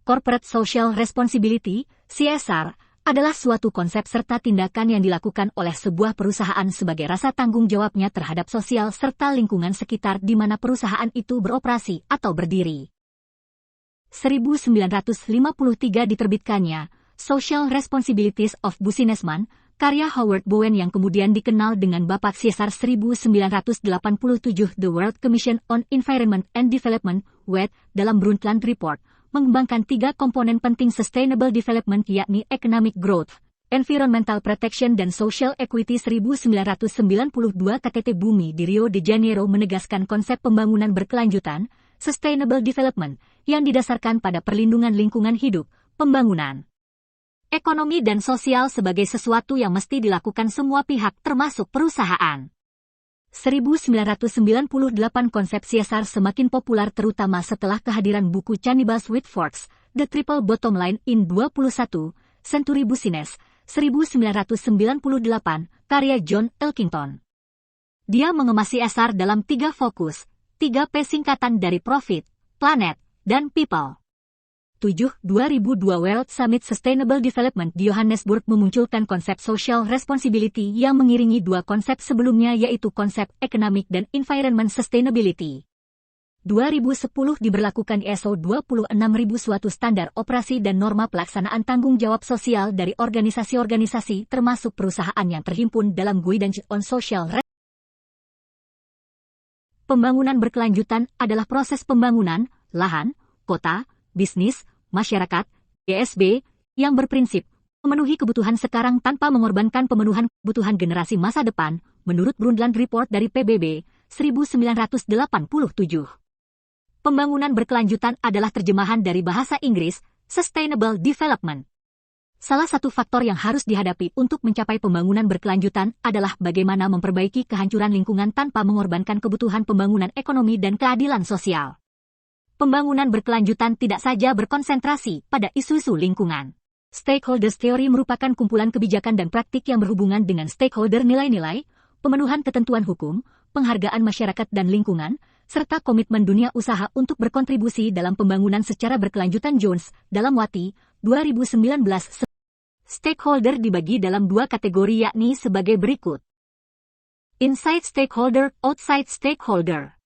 Corporate Social Responsibility, CSR, adalah suatu konsep serta tindakan yang dilakukan oleh sebuah perusahaan sebagai rasa tanggung jawabnya terhadap sosial serta lingkungan sekitar di mana perusahaan itu beroperasi atau berdiri. 1953 diterbitkannya Social Responsibilities of Businessman, karya Howard Bowen yang kemudian dikenal dengan Bapak CSR 1987 The World Commission on Environment and Development, WED, dalam Brundtland Report, mengembangkan 3 komponen penting Sustainable Development yakni Economic Growth, Environmental Protection dan Social Equity. 1992 KTT Bumi di Rio de Janeiro menegaskan konsep pembangunan berkelanjutan, Sustainable Development, yang didasarkan pada perlindungan lingkungan hidup, pembangunan ekonomi dan sosial sebagai sesuatu yang mesti dilakukan semua pihak termasuk perusahaan. 1998 konsep CSR semakin populer terutama setelah kehadiran buku Cannibals with Forks, The Triple Bottom Line in 21st Century Business, 1998, karya John Elkington. Dia mengemas CSR dalam 3 fokus, 3P singkatan dari Profit, Planet, dan People. 2002 World Summit Sustainable Development di Johannesburg memunculkan konsep social responsibility yang mengiringi 2 konsep sebelumnya yaitu konsep economic dan environment sustainability. 2010 diberlakukan ISO 26000 suatu standar operasi dan norma pelaksanaan tanggung jawab sosial dari organisasi-organisasi termasuk perusahaan yang terhimpun dalam Guidance on Social Responsibility. Pembangunan berkelanjutan adalah proses pembangunan, lahan, kota, bisnis, masyarakat, GSB, yang berprinsip memenuhi kebutuhan sekarang tanpa mengorbankan pemenuhan kebutuhan generasi masa depan, menurut Brundtland Report dari PBB, 1987. Pembangunan berkelanjutan adalah terjemahan dari bahasa Inggris, Sustainable Development. Salah satu faktor yang harus dihadapi untuk mencapai pembangunan berkelanjutan adalah bagaimana memperbaiki kehancuran lingkungan tanpa mengorbankan kebutuhan pembangunan ekonomi dan keadilan sosial. Pembangunan berkelanjutan tidak saja berkonsentrasi pada isu-isu lingkungan. Stakeholders Theory merupakan kumpulan kebijakan dan praktik yang berhubungan dengan stakeholder nilai-nilai, pemenuhan ketentuan hukum, penghargaan masyarakat dan lingkungan, serta komitmen dunia usaha untuk berkontribusi dalam pembangunan secara berkelanjutan. Jones, dalam Wati, 2019. Stakeholder dibagi dalam 2 kategori yakni sebagai berikut. Inside stakeholder, outside stakeholder.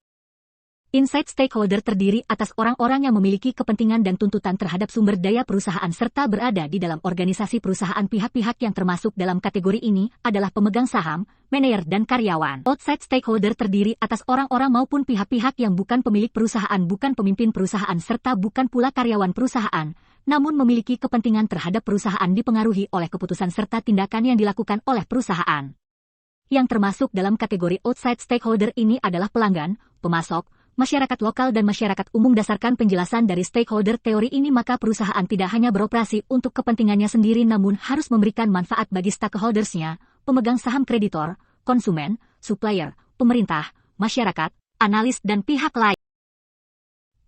Inside stakeholder terdiri atas orang-orang yang memiliki kepentingan dan tuntutan terhadap sumber daya perusahaan serta berada di dalam organisasi perusahaan. Pihak-pihak yang termasuk dalam kategori ini adalah pemegang saham, manajer dan karyawan. Outside stakeholder terdiri atas orang-orang maupun pihak-pihak yang bukan pemilik perusahaan, bukan pemimpin perusahaan serta bukan pula karyawan perusahaan, namun memiliki kepentingan terhadap perusahaan dipengaruhi oleh keputusan serta tindakan yang dilakukan oleh perusahaan. Yang termasuk dalam kategori outside stakeholder ini adalah pelanggan, pemasok, masyarakat lokal dan masyarakat umum. Dasarkan penjelasan dari stakeholder teori ini maka perusahaan tidak hanya beroperasi untuk kepentingannya sendiri namun harus memberikan manfaat bagi stakeholders-nya, pemegang saham kreditor, konsumen, supplier, pemerintah, masyarakat, analis dan pihak lain.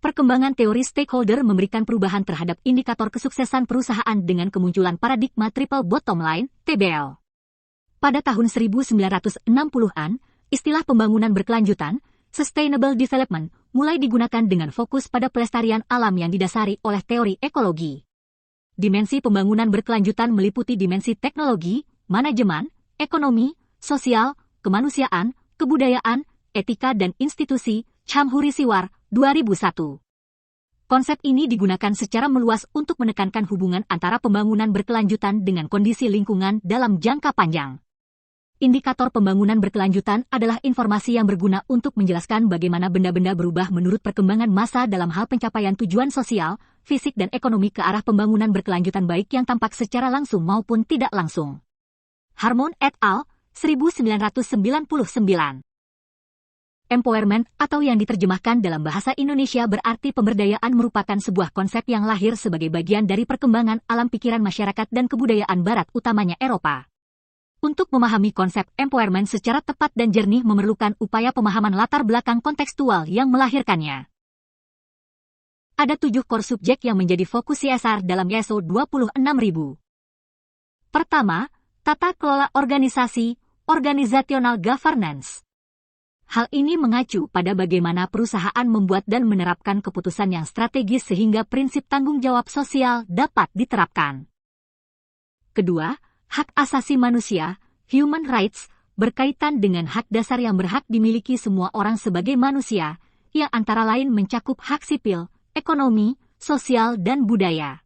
Perkembangan teori stakeholder memberikan perubahan terhadap indikator kesuksesan perusahaan dengan kemunculan paradigma Triple Bottom Line, TBL. Pada tahun 1960-an, istilah pembangunan berkelanjutan, Sustainable Development, mulai digunakan dengan fokus pada pelestarian alam yang didasari oleh teori ekologi. Dimensi pembangunan berkelanjutan meliputi dimensi teknologi, manajemen, ekonomi, sosial, kemanusiaan, kebudayaan, etika dan institusi, Chamhuri Siwar, 2001. Konsep ini digunakan secara meluas untuk menekankan hubungan antara pembangunan berkelanjutan dengan kondisi lingkungan dalam jangka panjang. Indikator pembangunan berkelanjutan adalah informasi yang berguna untuk menjelaskan bagaimana benda-benda berubah menurut perkembangan massa dalam hal pencapaian tujuan sosial, fisik dan ekonomi ke arah pembangunan berkelanjutan baik yang tampak secara langsung maupun tidak langsung. Harmon et al., 1999. Empowerment atau yang diterjemahkan dalam bahasa Indonesia berarti pemberdayaan merupakan sebuah konsep yang lahir sebagai bagian dari perkembangan alam pikiran masyarakat dan kebudayaan barat utamanya Eropa. Untuk memahami konsep empowerment secara tepat dan jernih memerlukan upaya pemahaman latar belakang kontekstual yang melahirkannya. Ada 7 core subjek yang menjadi fokus CSR dalam ISO 26000. Pertama, tata kelola organisasi, organizational governance. Hal ini mengacu pada bagaimana perusahaan membuat dan menerapkan keputusan yang strategis sehingga prinsip tanggung jawab sosial dapat diterapkan. Kedua, hak asasi manusia, human rights, berkaitan dengan hak dasar yang berhak dimiliki semua orang sebagai manusia, yang antara lain mencakup hak sipil, ekonomi, sosial, dan budaya.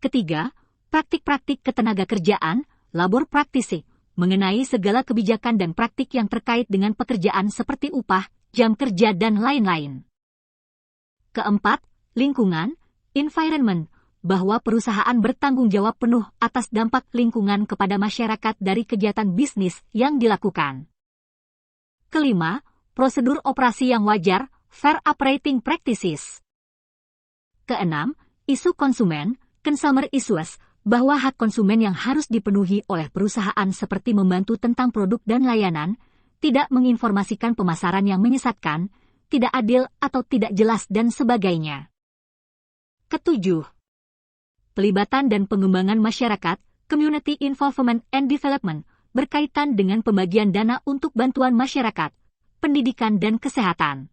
Ketiga, praktik-praktik ketenagakerjaan, labor practices, mengenai segala kebijakan dan praktik yang terkait dengan pekerjaan seperti upah, jam kerja, dan lain-lain. Keempat, lingkungan, environment, bahwa perusahaan bertanggung jawab penuh atas dampak lingkungan kepada masyarakat dari kegiatan bisnis yang dilakukan. Kelima, prosedur operasi yang wajar, fair operating practices. Keenam, isu konsumen, consumer issues, bahwa hak konsumen yang harus dipenuhi oleh perusahaan seperti membantu tentang produk dan layanan, tidak menginformasikan pemasaran yang menyesatkan, tidak adil atau tidak jelas dan sebagainya. Ketujuh, pelibatan dan pengembangan masyarakat, community involvement and development, berkaitan dengan pembagian dana untuk bantuan masyarakat, pendidikan dan kesehatan.